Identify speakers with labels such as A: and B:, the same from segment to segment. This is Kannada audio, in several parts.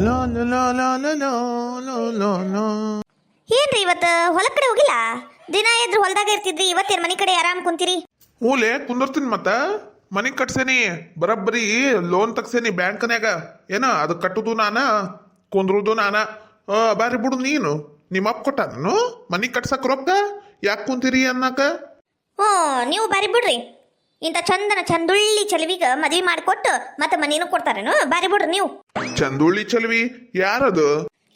A: ಲಾ ಲಾ ಲಾ ಲಾ ಲಾ ಲಾ ಲಾ ಲಾ ಲಾ.
B: ಏನ್ರಿ ಇವತ್ತು ಹೊಲ ಕಡೆ ಹೋಗಿಲ್ಲ? ದಿನ ಎದ್ರು ಹೊಲದಾಗ ಇರ್ತಿದ್ರಿ, ಇವತ್ತೇನ್ ಮನಿ ಕಡೆ ಆರಾಮ್ ಕುಂತೀರಿ?
A: ಹೂಲೆ ಕುಂದರ್ತೀನಿ ಮತ್ತ ಮನಿ ಕಟ್ಸೇನಿ, ಬರಬ್ಬರಿ ಲೋನ್ ತಗ್ಸೇನಿ ಬ್ಯಾಂಕ್ನ್ಯಾಗ. ಏನ ಅದು ಕಟ್ಟುದು ನಾನ, ಕುಂದ್ರುದು ನಾನ. ಬಾರಿ ಬಿಡು ನೀನು. ನಿಮ್ಮ ಅಪ್ಪ ಕೊಟ್ಟ ನಾನು ಮನಿ ಕಟ್ಸಕ್ ರೊಕ್ಕ, ಯಾಕೆ ಕುಂತೀರಿ ಅನ್ನಕ.
B: ಹ್ಞೂ, ನೀವು ಬಾರಿ ಬಿಡ್ರಿ. ಇಂಥ ಚಂದನ ಚಂದುಳ್ಳಿ ಚಲವಿಗ ಮದ್ವಿ ಮಾಡಿಕೊಟ್ಟು ಮತ್ತೆ ಮನೇನು ಕೊಡ್ತಾರೇನು? ಬಾರಿ ಬಿಡ್ರಿ ನೀವು.
A: ಚಂದುಳ್ಳಿ ಚಲ್ವಿ ಯಾರದು?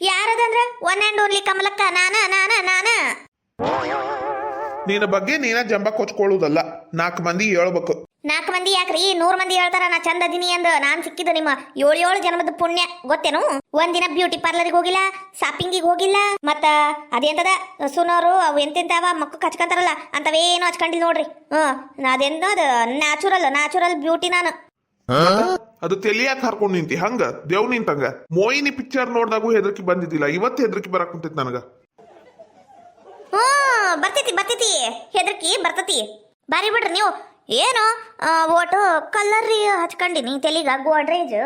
B: ಯಾರದಂದ್ರ ಒನ್ ಆ್ಯಂಡ್ ಓನ್ಲಿ ಕಮಲಕ್ಕ, ನಾನ ನಾನ ನಾನ.
A: ನಿನ್ನ ಬಗ್ಗೆ ನೀನ ಜಂಬ ಕೊಚ್ಕೊಳ್ಳುದಲ್ಲ, 4 ಮಂದಿ ಹೇಳ್ಬೇಕು.
B: 4 ಮಂದಿ ಯಾಕ್ರಿ? 100 ಮಂದಿ ಹೇಳ್ತಾರ ನಾ ಚಂದ ಅದೀನಿ ಅಂದ. ನಾನ್ ಸಿಕ್ಕಿದ್ದು ನಿಮ್ಮ 7 ಜನ್ಮದ ಪುಣ್ಯ, ಗೊತ್ತೇನು? ಒಂದಿನ ಬ್ಯೂಟಿ ಪಾರ್ಲರ್ಗೆ ಹೋಗಿಲ್ಲ, ಶಾಪಿಂಗಿಗೆ ಹೋಗಿಲ್ಲ, ಮತ್ತ ಅದೆಂತದ ಸುನೋರು ಅವು ಎಂತೆಂತವ ಮಕ್ಕ ಹಚ್ಕೊಂತಾರಲ್ಲ ಅಂತವೇನು ಹಚ್ಕೊಂಡಿಲ್ಲ ನೋಡ್ರಿ. ಅದೇಂದ ಅದು ನ್ಯಾಚುರಲ್ ಬ್ಯೂಟಿ ನಾನು.
A: ಅದು ತೆಲಿಯಾಕ ಹಾರ್ಕೊಂಡ್ ನಿಂತಿ ಹಂಗ ದೇವ್ ನಿಂತಂಗ. ಮೋಹಿನಿ ಪಿಕ್ಚರ್ ನೋಡ್ದಾಗೂ ಹೆದರ್ಕಿ ಬಂದಿದ್ದಿಲ್ಲ, ಇವತ್ತು ಹೆದರ್ಕಿ ಬರಕ್ ಕುಂತೈತಿ ನನಗ.
B: ಬರ್ತೈತಿ ಹೆದರ್ಕಿ ಬರ್ತತಿ. ಬಾರಿ ಬಿಡ್ರಿ ನೀವು. ಏನು ಓಟು ಕಲ್ಲರ್ ಹಚ್ಕೊಂಡಿನಿ ತೆಲಿಗ ಗೋಡ್ರೇಜ್.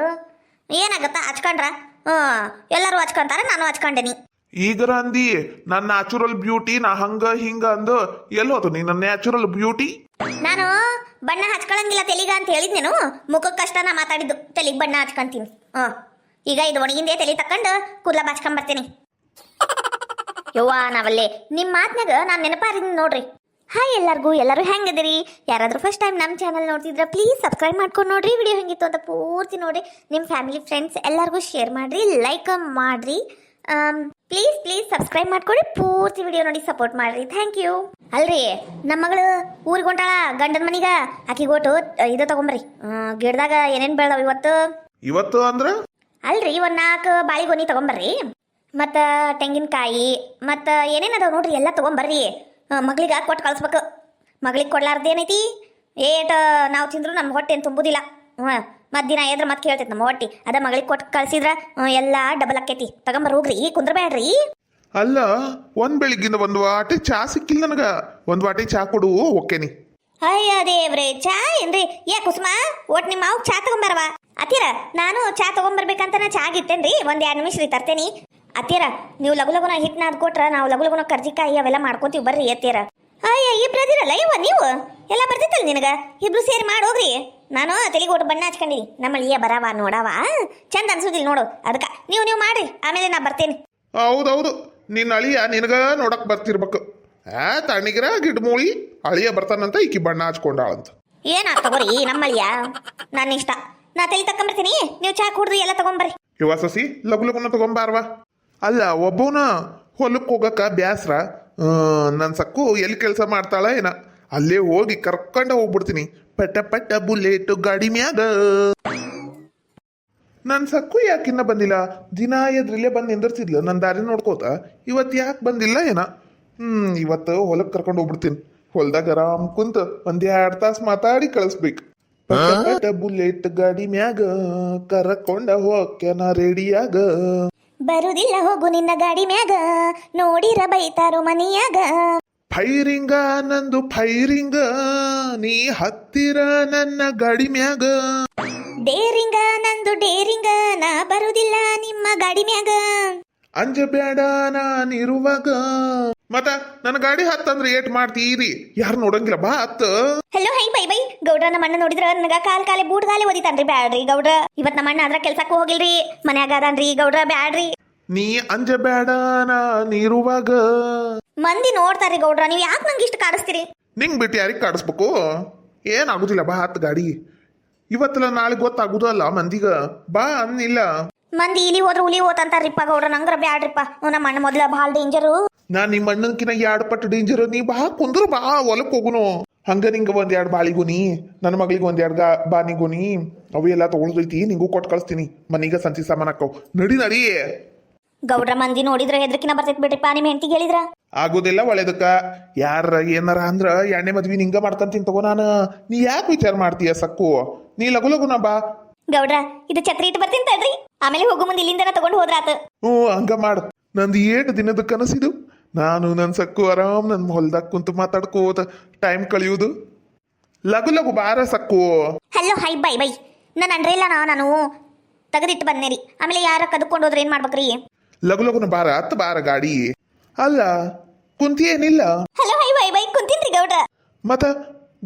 B: ಏನಾಗತ್ತ ಹಚ್ಕೊಂಡ್ರ? ಎಲ್ಲರೂ ಹಚ್ಕೊಂತಾರ, ನಾನು ಹಚ್ಕೊಂಡೇನಿ.
A: ಈಗರ ಅಂದಿ ನನ್ನ ನ್ಯಾಚುರಲ್ ಬ್ಯೂಟಿ, ನಾ ಹಂಗ ಹಿಂಗ ಅಂದು ಎಲ್ಲೋದು ನೀ ನನ್ನ ನ್ಯಾಚುರಲ್ ಬ್ಯೂಟಿ?
B: ನಾನು ಬಣ್ಣ ಹಚ್ಕೊಳಂಗಿಲ್ಲ ತೆಲಿಗ ಅಂತ ಹೇಳಿದ್ನೇನು? ಮುಖಕ್ಕಷ್ಟ ನಾ ಮಾತಾಡಿದ್ದು, ತೆಲಿಗ್ ಬಣ್ಣ ಹಚ್ಕೊಂತೀನಿ. ಈಗ ಇದು ಒಣಗಿಂದೇ ತೆಲಿ ತಕೊಂಡು ಕೂದಲ ಬಾಚ್ಕೊಂಡ್ ಬರ್ತೀನಿ. ಯವ್ವ ನಾವಲ್ಲೇ ನಿಮ್ಮ ಮಾತ್ನಾಗ ನಾನು ನೆನಪಾರಿದ್ದೀನಿ ನೋಡ್ರಿ. ಹಾಯ್ ಎಲ್ಲರೂ ಹೆಂಗದಿರಿ? ಯಾರಾದ್ರೂ ಫಸ್ಟ್ ಟೈಮ್ ನಮ್ಮ ಚಾನಲ್ ನೋಡ್ತಿದ್ರೆ ಪ್ಲೀಸ್ ಸಬ್ಸ್ಕ್ರೈಬ್ ಮಾಡ್ಕೊಂಡು ನೋಡ್ರಿ. ವಿಡಿಯೋ ಹೆಂಗಿತ್ತು ಅಂತ ಪೂರ್ತಿ ನೋಡ್ರಿ. ನಿಮ್ಮ ಫ್ಯಾಮಿಲಿ ಫ್ರೆಂಡ್ಸ್ ಎಲ್ಲರಿಗೂ ಶೇರ್ ಮಾಡ್ರಿ, ಲೈಕ್ ಮಾಡ್ರಿ. ಪ್ಲೀಸ್ ಸಬ್ಸ್ಕ್ರೈಬ್ ಮಾಡ್ಕೊಡಿ, ಪೂರ್ತಿ ವಿಡಿಯೋ ನೋಡಿ ಸಪೋರ್ಟ್ ಮಾಡ್ರಿ. Thank you. ಅಲ್ರಿ ನಮ್ಮ ಮಗಳು ಊರಿಗೆ ಹೊಂಟಾಳ ಗಂಡನ ಮನಿಗ. ಆಕಿಗೋಟು ಇದು ತಗೊಂಬರ್ರಿ. ಗಿಡದಾಗ ಏನೇನು ಬೆಳ್ದಾವ
A: ಇವತ್ತು ಅಂದ್ರ
B: ಅಲ್ರಿ, 4 ಬಾಳಿಗೊನಿ ತಗೊಂಬರ್ರಿ. ಮತ್ತು ತೆಂಗಿನಕಾಯಿ ಮತ್ತು ಏನೇನದಾವ ನೋಡ್ರಿ ಎಲ್ಲ ತೊಗೊಂಬರ್ರಿ. ಮಗಳಿಗೆ ಕೊಟ್ಟು ಕಳಿಸ್ಬೇಕು. ಮಗಳಿಗೆ ಕೊಡ್ಲಾರ್ದೇನೈತಿ ಏಟ ನಾವು ತಿಂದ್ರು ನಮ್ಮ ಹೊಟ್ಟೆ ಏನು ತುಂಬುದಿಲ್ಲ. ಮಧ್ಯಾಹ್ನ ಎದ್ರ ಮತ್ತೆ ಕೇಳ್ತೈತೆ ನಮ್ಮ ಹೊಟ್ಟಿ. ಅದ ಮಗಳಿಗೆ ಕೊಟ್ಟು ಕಳ್ಸಿದ್ರ ಎಲ್ಲ ಡಬಲ್ ಆಕೈತಿ. ತಗೊಂಬರ್ ಹೋಗ್ರಿ, ಕುಂದ್ರಬೇಡ್ರಿ.
A: ಅಲ್ಲ, ಒಂದ್ ಬೆಳಿಗ್ಗಿಂದ 1 ವಾಟಿ ಚಾ ಸಿಕ್ಕಿಲ್ಲ ನನಗ. 1 ವಾಟಿ ಚಾ ಕೊಡು ಓಕೆನಿ.
B: ಅಯ್ಯ ದೇವ್ರೆ, ಚಾ ಏನ್ರಿ? ಕುಸುಮ ಒಟ್ ನಿಮ್ಮ ಮಾವು ಚಾ ತಗೊಂಬರ್ವ. ಅತ್ತೀರ ನಾನು ಚಾ ತಗೊಂಬರ್ಬೇಕಂತ ನಾ ಚಾ ಇಟ್ಟೇನ್ರಿ. 1-2 ನಿಮಿಷ ರೀ ತರ್ತೇನಿ. ಅತ್ತೀರ ನೀವು ಲಗುನ ಹಿಟ್ಟು ನಾದ್ ಕೊಟ್ರ ನಾವು ಲಗುನ ಕರ್ಜಿಕಾಯಿ ಅವೆಲ್ಲ ಮಾಡ್ಕೊತೀವಿ, ಬರ್ರಿ ಅತ್ತೀರ. ಅಯ್ಯ ಇಬ್ರು ಅದಿರಲ್ಲ ಇವ ನೀವು ಎಲ್ಲ ಬರ್ತಿತ್ತಲ್ಲ ನಿನಗ. ಇಬ್ರು ಸೇರಿ ಮಾಡೋಗ್ರಿ. ನಾನು ತೆಲಿಗೋಟು ಬಣ್ಣ ಹಚ್ಕೊಂಡಿನಿ. ನಮ್ಮಳಿಯ ಬರವ ನೋಡವ ಚಂದ ಅನ್ಸುದಿಲ್ಲ ನೋಡು, ಅದಕ್ಕ ನೀವು ಮಾಡ್ರಿ, ಆಮೇಲೆ ನಾ ಬರ್ತೇನೆ.
A: ಹೌದೌದು, ನಿನ್ನ ಅಳಿಯ ನಿನಗ ನೋಡಕ್ ಬರ್ತಿರ್ಬೇಕು. ತಣ್ಣಗಿರ ಗಿಡ್ಮೂಳಿ ಅಳಿಯ ಬರ್ತಾನಂತ ಈಕಿ ಬಣ್ಣ ಹಚ್ಕೊಂಡಾಳಂತ.
B: ಏನ ತಗೋರಿ ನಮ್ಮಳಿಯ, ನನ್ನ ಇಷ್ಟ. ನಾ ತೆಲಿ ತಕೊಂಬರ್ತೀನಿ, ನೀವು ಚಾ ಕುಡ್ರಿ ಎಲ್ಲ ತಗೊಂಬರ್ರಿ.
A: ಇವ ಸಸಿ ಲಗುನ ತಗೊಂಬಾರ್ವಾ. ಅಲ್ಲ, ಒಬ್ಬವನ ಹೊಲಕ್ಕೆ ಹೋಗಕ್ಕ ಬ್ಯಾಸ್ರ. ನನ್ನ ಸಕ್ಕು ಎಲ್ಲಿ ಕೆಲಸ ಮಾಡ್ತಾಳ ಏನ, ಅಲ್ಲೇ ಹೋಗಿ ಕರ್ಕೊಂಡ ಹೋಗ್ಬಿಡ್ತೀನಿ. ಪಟ್ಟ ಬುಲೆಟ್ ಗಾಡಿ ಮ್ಯಾಗ. ನನ್ನ ಸಕ್ಕು ಯಾಕಿನ್ನ ಬಂದಿಲ್ಲ? ದಿನ ಎದ್ರಿಲ್ಲೇ ಬಂದು ನಿಂದಿರ್ತಿದ್ಲು ನನ್ನ ದಾರಿ ನೋಡ್ಕೋತ. ಇವತ್ತು ಯಾಕೆ ಬಂದಿಲ್ಲ ಏನ? ಇವತ್ತು ಹೊಲಕ್ಕೆ ಕರ್ಕೊಂಡು ಹೋಗ್ಬಿಡ್ತೀನಿ. ಹೊಲ್ದಾಗ ಆರಾಮ್ ಕುಂತ 1-2 ತಾಸು ಮಾತಾಡಿ ಕಳಿಸ್ಬೇಕು. ಪಟ್ಟ ಬುಲೆಟ್ ಗಾಡಿ ಮ್ಯಾಗ ಕರ್ಕೊಂಡ ಹೋಗ್ಯಾನ ರೆಡಿಯಾಗ.
B: ಬರುದಿಲ್ಲ ಹೋಗು ನಿನ್ನ ಗಾಡಿ ಮ್ಯಾಗ, ನೋಡಿರ ಬೈತಾರೋ ಮನಿಯಾಗ.
A: ಫೈರಿಂಗ ನಂದು ಫೈರಿಂಗ, ನೀ ಹತ್ತಿರ ನನ್ನ ಗಾಡಿ ಮ್ಯಾಗ.
B: ಡೇರಿಂಗ ನಂದು ಡೇರಿಂಗ, ನಾ ಬರುದಿಲ್ಲ ನಿಮ್ಮ ಗಾಡಿ ಮ್ಯಾಗ.
A: ಅಂಜಬೇಡ ನಾನಿರುವಾಗ. ಮತ್ತ ನನ್ನ ಗಾಡಿ ಹತ್ತಂದ್ರೆ ಏಟ್ ಮಾಡ್ತೀರಿ? ಯಾರು ನೋಡಂಗಿಲ್ಲ, ಬಾ ಹತ್ತ.
B: ಹಲೋ ಹೈ ಬೈ ಗೌಡ್ರ, ನಮ್ಮ ಅಣ್ಣ ನೋಡಿದ್ರ ನನಗ ಕಾಲೆ ಬೂಟ್ಗಾಲೆ ಓದಿತಾನ್ರಿ. ಬ್ಯಾಡ್ರಿ ಗೌಡ್ರ, ಇವತ್ ನಮ್ಮ ಅಣ್ಣ ಅದ್ರ ಕೆಲ್ಸಕ್ಕೂ ಹೋಗಿಲ್ರಿ, ಮನ್ಯಾಗ ಅದಾನ್ರಿ ಗೌಡ್ರ. ಬ್ಯಾಡ್ರಿ,
A: ನೀ ಅಂಜಬೇಡ ನಾನಿರುವಾಗ.
B: ಮಂದಿ ನೋಡ್ತಾರ್ರಿ ಗೌಡ್ರ, ನೀವ್ ಯಾಕೆ ನಂಗೆ ಇಷ್ಟ ಕಾಡಿಸ್ತೀರಿ?
A: ನಿಂಗ್ ಬಿಟ್ಟು ಯಾರಿಗೆ ಕಾಡಿಸ್ಬೇಕು? ಏನಾಗುದಿಲ್ಲ, ಬಾ ಹತ್ತು ಗಾಡಿ. ಇವತ್ತಲ್ಲ ನಾಳೆ ಗೊತ್ತಾಗುದು ಅಲ್ಲ ಮಂದಿಗ, ಬಾ ಅನ್ನಿಲ್ಲ.
B: ಮಂದಿ ಇಲಿ ಹೋದ್ರ ಹುಲಿ ಹೋತಂತಾರ್ರಿಪ್ಪ ಗೌಡ್ರ, ನಂಗ್ರ ಬ್ಯಾಡ್ರಿಪ್ಪ. ನಮ್ಮ ಅಣ್ಣ ಮೊದ್ಲ ಭಾಳ ಡೇಂಜರು.
A: ನಾನ್ ನಿಮ್ಮ ಅಣ್ಣನ್ಕಿನ 2 ಪಟ್ಟು ಡೇಂಜರ್. ನೀ ಬಾ ಕುಂದ್ರು, ಬಾ ಹೊಲಕ್ ಹೋಗುನು. ಹಂಗ ನಿಂಗ 1-2 ಬಾಳಿಗುನಿ, ನನ್ನ ಮಗಳಿಗೆ 1-2 ಬಾನಿಗುನಿ ಅವು ಎಲ್ಲ ತಗೊಳ್ದೈತಿ. ನಿಂಗೂ ಕೊಟ್ಟು ಕಳಿಸ್ತೀನಿ. ಮನೀಗ ಸಂತಿ ಸಾಮಾನ್ ಹಾಕವ್. ನಡಿ.
B: ಗೌಡ್ರ, ಮಂದಿ ನೋಡಿದ್ರ ಹೆದ್ರಕಿನ ಬರ್ತೈತ್ ಬಿಡ್ರಿಪ್ಪ. ನಿಮ್ ಹೆಂಡತಿಗೆ ಹೇಳಿದ್ರ
A: ಆಗೋದಿಲ್ಲ ಒಳ್ಳೇದಕ್ಕ. ಯಾರ ಏನಾರ ಅಂದ್ರ 2ನೇ ಮದ್ವಿ ನಿಂಗ ಮಾಡ್ಕಂತೀನಿ ತಗೋ. ನಾನು ನೀ ಯಾಕೆ ವಿಚಾರ ಮಾಡ್ತೀಯ ಸಕ್ಕು? ನೀ ಲಗುನ ಬಾ.
B: ಗೌಡ್ರ, ಇದು ಛತ್ರಿ ಇಟ್ಟು ಬರ್ತೀನಿ ತಡ್ರಿ, ಆಮೇಲೆ ಹೋಗು ಮುಂದೆ ಇಲ್ಲಿಂದ ತಗೊಂಡು ಹೋದ್ರಾತ.
A: ಹಂಗ ಮಾಡು. ನಂದು 8 ದಿನದ ಕನಸಿದು. ನಾನು ನನ್ನ ಸಕ್ಕು ಆರಾಮ್ ನನ್ನ ಹೊಲ್ದಾಗ ಕುಂತು ಮಾತಾಡ್ಕೋತ ಟೈಮ್ ಕಳಿಯುವುದು. ಲಗು ಬಾರ ಸಕ್ಕು.
B: ಹಲೋ ಹೈ ಬೈ ನಾನು ಅನ್ರಿಲ್ಲ. ನಾನು ತೆಗೆದಿಟ್ಟು ಬಂದೇರಿ. ಆಮೇಲೆ ಯಾರ ಕದ್ಕೊಂಡು ಹೋದ್ರೆ ಏನ್ ಮಾಡ್ಬೇಕ್ರಿ?
A: ಲಗು ಲಗುನ ಬಾರ ಹತ್ತು ಬಾರ ಗಾಡಿ. ಅಲ್ಲ ಕುಂತಿಯೇನಿಲ್ಲ?
B: ಹಲೋ ಹೈ ಬೈ ಬೈ ಕುಂತೀನ್ರಿ ಗೌಡ್ರ.
A: ಮತ್ತ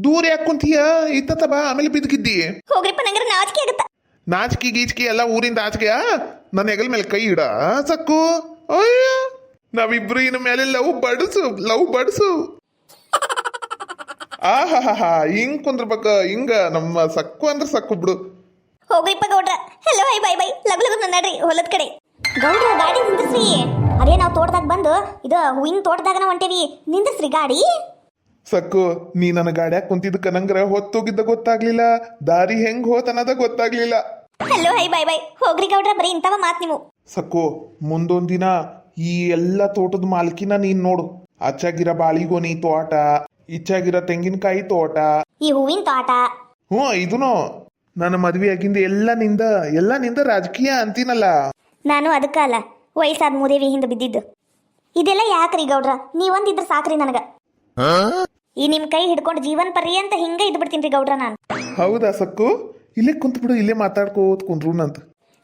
A: ದೂರ ಯಾಕೆ ಕುಂತೀಯ? ಇತ್ತ ಬಾ, ಆಮೇಲೆ ಬಿದ್ದಿದ್ದಿ.
B: ಹೋಗ್ರಿಪ್ಪ, ನಂಗ್ರ ನಾಚಿಕೆ ಆಗುತ್ತ.
A: ನಾಚಿಕೆ ಗೀಚಿಕೆ ಎಲ್ಲ ಊರಿಂದ ಆಚಿಕೆಯ ನನ್ನ ಹೆಗಲ ಮೇಲೆ ಕೈ ಇಡ ಸಕ್ಕು. ಅಯ್ಯ ನಾವಿಬ್ರು ಇನ್ನ ಮೇಲೆ ಲವ್ ಬಡ್ಸು. ಆಹಾ ಹಿಂಗ್ ಕುಂದ್ರಬೇಕ, ಹಿಂಗ ನಮ್ಮ ಸಕ್ಕು ಅಂದ್ರೆ ಸಕ್ಕು ಬಿಡು.
B: ಹೋಗ್ರಿಪ್ಪ ಗೌಡ್ರ. ಹಲೋ ಹೈ ಬೈ ಬೈ ಲಗು ಲಗು ನಡ್ರಿ ಹೊಲದ ಕಡೆ. ಗೌಡ್ರ ಗಾಡಿ ನಿಂದಿಸ್ರಿ. ಅದೇ ನಾವು ತೋಟದಾಗ ಬಂದು ಇದು ಹೂವಿನ ತೋಟದಾಗ ಹೊಂಟೇವಿ, ನಿಂದಿಸ್ರಿ ಗಾಡಿ.
A: ಸಕ್ಕು, ನೀ ನನ್ನ ಗಾಡ್ಯಾಗ ಕುಂತಿದ್ದಕ್ಕ ನಂಗ್ರ ಹೊತ್ತೋಗಿದ್ದ ಗೊತ್ತಾಗ್ಲಿಲ್ಲ, ದಾರಿ ಹೆಂಗ್ ಹೋತ್ ಅನ್ನೋದ ಗೊತ್ತಾಗ್ಲಿಲ್ಲ.
B: ಹಲೋ ಹೈ ಬೈ ಬೈ ಹೋಗ್ರಿ ಗೌಡ್ರ, ಬರೀ ಇಂತವ ಮಾತ್ ನೀವು.
A: ಸಕ್ಕು, ಮುಂದೊಂದ್ ದಿನ ಈ ಎಲ್ಲ ತೋಟದ ಮಾಲಕಿನ ನೀನ್ ನೋಡು. ಅಚ್ಚಾಗಿರ ಬಾಳಿಗೋನಿ ತೋಟ, ಇಚ್ಚಾಗಿರ ತೆಂಗಿನಕಾಯಿ ತೋಟ,
B: ಈ ಹೂವಿನ ತೋಟ.
A: ಇದೂನು ನನ್ನ ಮದ್ವೆ ಆಗಿಂದ ಎಲ್ಲ ನಿಂದ ರಾಜಕೀಯ ಅಂತೀನಲ್ಲ.
B: ನಾನು ಅದಕ್ಕ ಅಲ್ಲ ವಯಸ್ಸಾದ ಮೂದೇವಿ ಹಿಂದೆ ಬಿದ್ದಿದ್ದು. ಇದೆಲ್ಲ ಯಾಕ್ರಿ ಗೌಡ್ರ? ನೀವೊಂದಿದ್ರ ಸಾಕ್ರಿ ನನಗ. ಈ ನಿಮ್ ಕೈ ಹಿಡ್ಕೊಂಡು ಜೀವನ್ ಪರ್ಯಂತ ಹಿಂಗ ಇದ್ ಬಿಡ್ತೀನಿ ಗೌಡ್ರ ನಾನು.
A: ಹೌದಾ ಸಕ್ಕು? ಇಲ್ಲೇ ಕುಂತ್ ಬಿಡು, ಇಲ್ಲೇ ಮಾತಾಡ್ಕೋತ ಕುಂದ್ರುನಂತ.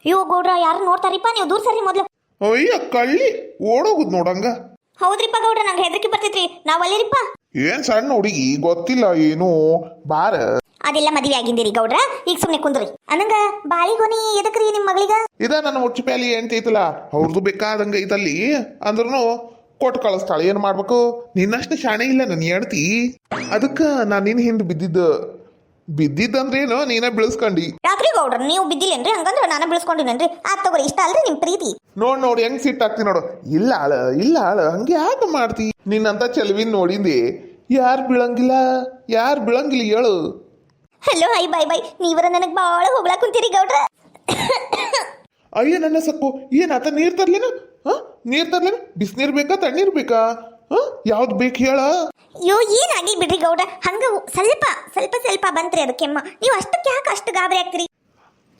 B: ಅಯ್ಯೋ ಗೌಡ್ರ, ಯಾರು ನೋಡ್ತಾರಿಪ್ಪ, ನೀವು ದೂರ ಸರಿ ಮೊದ್ಲು.
A: ಅಯ್ಯ ಕಳ್ಳಿ ಓಡೋಗುದ್ ನೋಡಂಗ.
B: ಹೌದ್ರಿಪ್ಪ ಗೌಡ್ರ, ನಂಗೆ ಹೆದರಿಕೆ ಬರ್ತೈತ್ರಿ. ನಾವ್ ಅಲ್ಲಿರಿಪ್ಪ.
A: ಏನ್ ಸಣ್ಣ ಹುಡುಗಿ ಗೊತ್ತಿಲ್ಲ ಏನು, ಬಾರ.
B: ಅದೆಲ್ಲ ಮದುವೆ ಆಗಿಂದಿರಿ ಗೌಡ್ರ, ಈಗ ಸುಮ್ನೆ ಕುಂದ್ರಿ. ಅನ್ನಂಗ ಬಾಳಿಗೊನಿ ಎದಕ್ರಿ ನಿಮ್ ಮಗಳಿಗ?
A: ಇದ ನನ್ನ ಮುಚ್ಚಿ ಪ್ಯಾಲಿ ಎಂತೈತಲ್ಲ, ಅವ್ರದ್ದು ಬೇಕಾದಂಗ ಐತಲ್ಲಿ ಅಂದ್ರೂ ಕೊಟ್ಟು ಕಳಿಸ್ತಾಳೆ. ಏನ್ ಮಾಡ್ಬೇಕು? ನಿನ್ನಷ್ಟು ಶಾಣೆ ಇಲ್ಲ ನನ್ನ ಹೆಂಡ್ತಿ. ಅದಕ್ಕ ನಾನ್ ನಿನ್ ಹಿಂದ್ ಬಿದ್ದಿದ್ದಂದ್ರೇನು ನೀನ ಬೀಳಿಸ್ಕೊಂಡಿ.
B: ಯಾಕ್ರಿ ಗೌಡ್ರ ನೀವು ಬಿದ್ದಿಲ್ಲೇನ್ರಿ? ಹಂಗಂದ್ರ ನಾನ ಬೀಳ್ಸ್ಕೊಂಡಿನೇನ್ರಿ? ಆತ್ ತಗೋರಿ, ಇಷ್ಟ ಅಲ್ರಿ ನಿಮ್ ಪ್ರೀತಿ.
A: ನೋಡಿ ಹೆಂಗ್ ಸಿಟ್ಟಾಗ್ತಿ ನೋಡು. ಇಲ್ಲ ಆಳ ಹಂಗೆ ಯಾಕೆ ಮಾಡ್ತಿ? ನಿನ್ನಂತ ಚೆಲುವಿನ ನೋಡಿಂದೆ ಯಾರು ಬೀಳಂಗಿಲ್ಲ ಹೇಳು.
B: ಹಲೋ ಹೈ ಬೈ ಬೈ ನೀವರ ನನಗ್ ಬಾಳ ಹೋಗ್ಲಾಕ್ ಕುಂತೀರಿ ಗೌಡ್ರ.
A: ಅಯ್ಯ ನನ್ನ ಸಕ್ಕು, ಏನಾತ? ನೀರ್ ತರ್ಲೇನು? ಬಿಸಿನೀರ್ ಬೇಕಾ ತಣ್ಣೀರ್ ಬೇಕಾ? ಯಾವ್ದು ಬೇಕು ಹೇಳ?
B: ಅಯ್ಯೋ ಏನಾಗಿ ಬಿಡ್ರಿ ಗೌಡ್ರ, ಹಂಗ ಸ್ವಲ್ಪ ಬಂತ್ರಿ ಅದು ಕೆಮ್ಮ. ನೀವು ಅಷ್ಟಕ್ಕೆ ಯಾಕೆ ಅಷ್ಟು ಗಾಬರಿ ಆಗ್ತೀರಿ?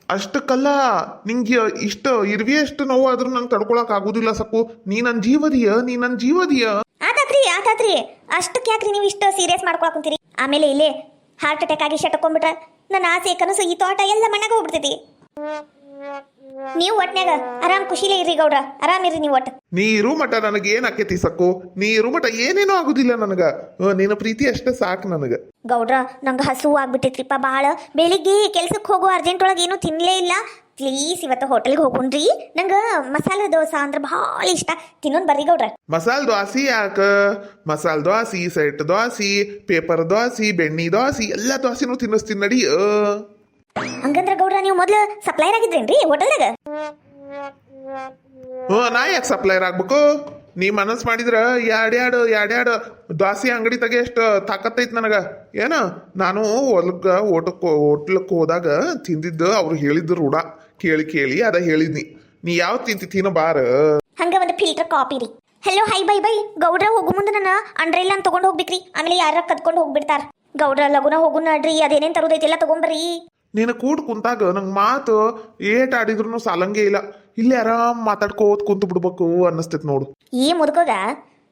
A: ಅಷ್ಟಕ್ಕಲ್ಲ, ನಿಂಗೆ ಇಷ್ಟ ಇರ್ವಿ ಅಷ್ಟು ನೋವು ಆದ್ರೂ ನಂಗೆ ತಡ್ಕೊಳಕ್ ಆಗುದಿಲ್ಲ ಸಕ್ಕು. ನೀ ನನ್ ಜೀವದಿಯ.
B: ಆತಾತ್ರಿ ಅಷ್ಟಕ್ಕೆ ಯಾಕ್ರಿ ನೀವು ಇಷ್ಟ ಸೀರಿಯಸ್ ಮಾಡ್ಕೊಳಕ್ ಕುಂತೀರಿ? ಆಮೇಲೆ ಇಲ್ಲೇ ಹಾರ್ಟ್ ಅಟ್ಯಾಕ್ ಆಗಿ ಶಟಕೊಂಡ್ಬಿಟ್ರ ನನ್ನ ಆಸೆ ಕನಸು ಈ ತೋಟ ಎಲ್ಲ ಮಣ್ಣಾಗ ಹೋಗ್ಬಿಡ್ತೈತಿ. ನೀವು ಒಟ್ನ್ಯಾಗ ಆರಾಮ್ ಖುಷಿಲೇ ಇರ್ರಿ ಗೌಡ್ರ, ಆರಾಮಿರ್ರಿ ನೀವು ಒಟ್ಟು.
A: ನೀರು ಮಠ ನನಗೆ ಏನ್ ಆಕೇತಿ ಸಕ್ಕು? ನೀರು ಮಠ ಏನೇನೋ ಆಗುದಿಲ್ಲ ನನಗ. ನಿನ್ನ ಪ್ರೀತಿ ಅಷ್ಟೇ ಸಾಕು ನನಗ.
B: ಗೌಡ್ರ ನಂಗೆ ಹಸು ಆಗ್ಬಿಟ್ಟೈತ್ರಿಪ್ಪ ಬಾಳ. ಬೆಳಿಗ್ಗೆ ಕೆಲ್ಸಕ್ಕೆ ಹೋಗೋ ಅರ್ಜೆಂಟ್ ಒಳಗೆ ಏನೂ ತಿನ್ಲೇ ಇಲ್ಲ. ಪ್ಲೀಸ್ ಇವತ್ತು ಹೋಟೆಲ್ಗೆ ಹೋಗುಣ್ರಿ. ನಂಗೆ ಮಸಾಲೆ ದೋಸೆ ಅಂದ್ರೆ ಭಾಳ ಇಷ್ಟ. ತಿನ್ನೋನ್ ಬರ್ರಿ ಗೌಡ್ರ.
A: ಮಸಾಲೆ ದೋಸೆ ಯಾಕ? ಮಸಾಲೆ ದೋಸೆ, ಸೆಟ್ ದೋಸೆ, ಪೇಪರ್ ದೋಸೆ, ಬೆಣ್ಣಿ ದೋಸೆ ಎಲ್ಲ ದೋಸೆನೂ ತಿನ್ನಿಸ್ತೀನಿ ನಡಿ.
B: ಹಂಗಂದ್ರ ಗೌಡ್ರ ನೀವು ಮೊದ್ಲು ಸಪ್ಲೈರ್ ಆಗಿದ್ರೇನ್ರಿ ಹೋಟೆಲ್ದಾಗ?
A: ನಾ ಯಾಕೆ ಸಪ್ಲೈರ್ ಆಗ್ಬೇಕು? ನೀ ಮನಸ್ ಮಾಡಿದ್ರ ಎರಡ್ಯಾಡು ದೋಸೆ ಅಂಗಡಿ ತೆಗೆ ಎಷ್ಟು ತಾಕತ್ತೈತಿ ನನಗ. ಏನ ನಾನು ಹೋಟ್ಲಕ್ಕೆ ಹೋದಾಗ ತಿಂದಿದ್ದು ಅವ್ರು ಹೇಳಿದ್ದು ರೂಢ ಕೇಳಿ ಅದ ಹೇಳಿದ್ನಿ. ನೀ ಯಾವ ತಿಂತಿನ ಬಾರ.
B: ಹಂಗ ಒಂದು ಫಿಲ್ಟರ್ ಕಾಪಿ ರೀ. ಹಲೋ ಹೈ ಬೈ ಬೈ ಗೌಡ್ರ, ಹೋಗು ಮುಂದೆ ನನ್ನ ಅಂಡ್ರೆಲ್ಲ ಅಂತ ತಗೊಂಡ್ ಹೋಗ್ಬೇಕ್ರಿ. ಆಮೇಲೆ ಯಾರ ಕದ್ಕೊಂಡು ಹೋಗ್ಬಿಡ್ತಾರ. ಗೌಡ್ರ ಲಗುನ ಹೋಗು ನಡ್ರಿ, ಅದೇನೇನ್ ತರೋದೈತಿ ಎಲ್ಲ ತಗೊಂಬರ್ರಿ.
A: ನೀನು ಕೂಡ್ ಕುಂತಾಗ ನಂಗೆ ಮಾತು ಏಟ್ ಆಡಿದ್ರು ಸಾಲಂಗೆ ಇಲ್ಲ. ಇಲ್ಲಿ ಆರಾಮ್ ಮಾತಾಡ್ಕೋತ ಕುಂತು ಬಿಡ್ಬೇಕು ಅನ್ನಿಸ್ತೈತಿ ನೋಡು.
B: ಈ ಮುದುಕಗ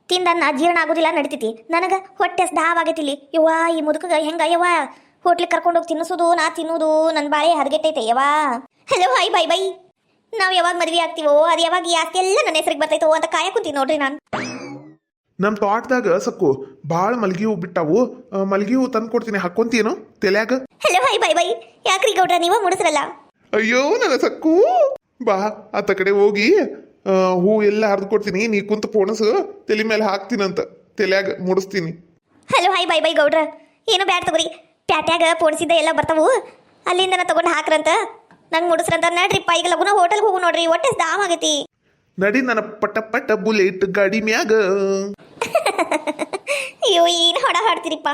B: ತಿಂದನ್ನ ಜೀರ್ಣ ಆಗೋದಿಲ್ಲ ನಡಿತೈತಿ. ನನಗ ಹೊಟ್ಟೆ ದಾವಾಗೈತಿಲಿ. ಯವ್ವ ಈ ಮುದುಕಗ ಹೆಂಗ ಯವ್ವ ಹೋಟ್ಲಿಗೆ ಕರ್ಕೊಂಡೋಗಿ ತಿನ್ನಿಸೋದು, ನಾ ತಿನ್ನೋದು, ನನ್ನ ಬಾಳೆ ಹದಗೆಟ್ಟೈತೆ ಯವ್ವ. Hello hi bye by. ನಾವು ಯಾವಾಗ ಮದ್ವೆ ಆಗ್ತೀವೋ ಅದು ಯಾವಾಗ ಈ ಆಸ್ತಿ ಎಲ್ಲ ನನ್ನ ಹೆಸರಿಗೆ ಬರ್ತೈತೋ ಅಂತ ಕಾಯ ಕುಂತೀನಿ ನೋಡ್ರಿ ನಾನು.
A: ನಮ್ಮ ತೋಟದಾಗ ಸಕ್ಕು ಭಾಳ ಮಲ್ಗಿ ಹೂ ಬಿಟ್ಟಾವು. ಮಲ್ಗಿ ಹೂ ತಂದು ಕೊಡ್ತೀನಿ, ಹಾಕೊಂತೀನು ತೆಲ್ಯಾಗ.
B: Hello hi bye bye. ಯಾಕ್ರಿ ಗೌಡ್ರ ನೀವು ಮುಡಿಸ್ರಲ್ಲ?
A: ಅಯ್ಯೋ ನನ್ನ ಸಕ್ಕು, ಬಾ ಆತ ಕಡೆ ಹೋಗಿ ಹೂ ಎಲ್ಲ ಹರಿದು ಕೊಡ್ತೀನಿ. ನೀ ಕುಂತ ಪೋಣಸು ತಲೆ ಮೇಲೆ ಹಾಕ್ತೀನಂತ, ತೆಲ್ಯಾಗ ಮುಡಿಸ್ತೀನಿ.
B: ಹಲೋ ಹಾಯ್ ಬೈ ಬೈ ಗೌಡ್ರ, ಏನು ಬ್ಯಾಡ ತಗೋರಿ. ಪ್ಯಾಟ್ಯಾಗ ಪೋಣಿಸಿದ್ದ ಎಲ್ಲ ಬರ್ತಾವು, ಅಲ್ಲಿಂದ ತಗೊಂಡು ಹಾಕ್ರಂತ, ನಂಗೆ ಮುಡಿಸ್ರಂತ. ನಡ್ರಿಪ್ಪ ಈಗ ಲಗುನ ಹೋಟೆಲ್ಗೆ ಹೋಗು ನೋಡ್ರಿ, ಹೊಟ್ಟೆ ದಾಮ್ ಆಗೈತಿ.
A: ನಡಿ ನನ್ನ ಪಟ್ಟ ಬುಲೆಟ್ ಗಾಡಿ ಮ್ಯಾಗ.
B: ಅಯ್ಯೋ ಏನು ಹಾಡ ಹಾಡ್ತೀರಿಪ್ಪ.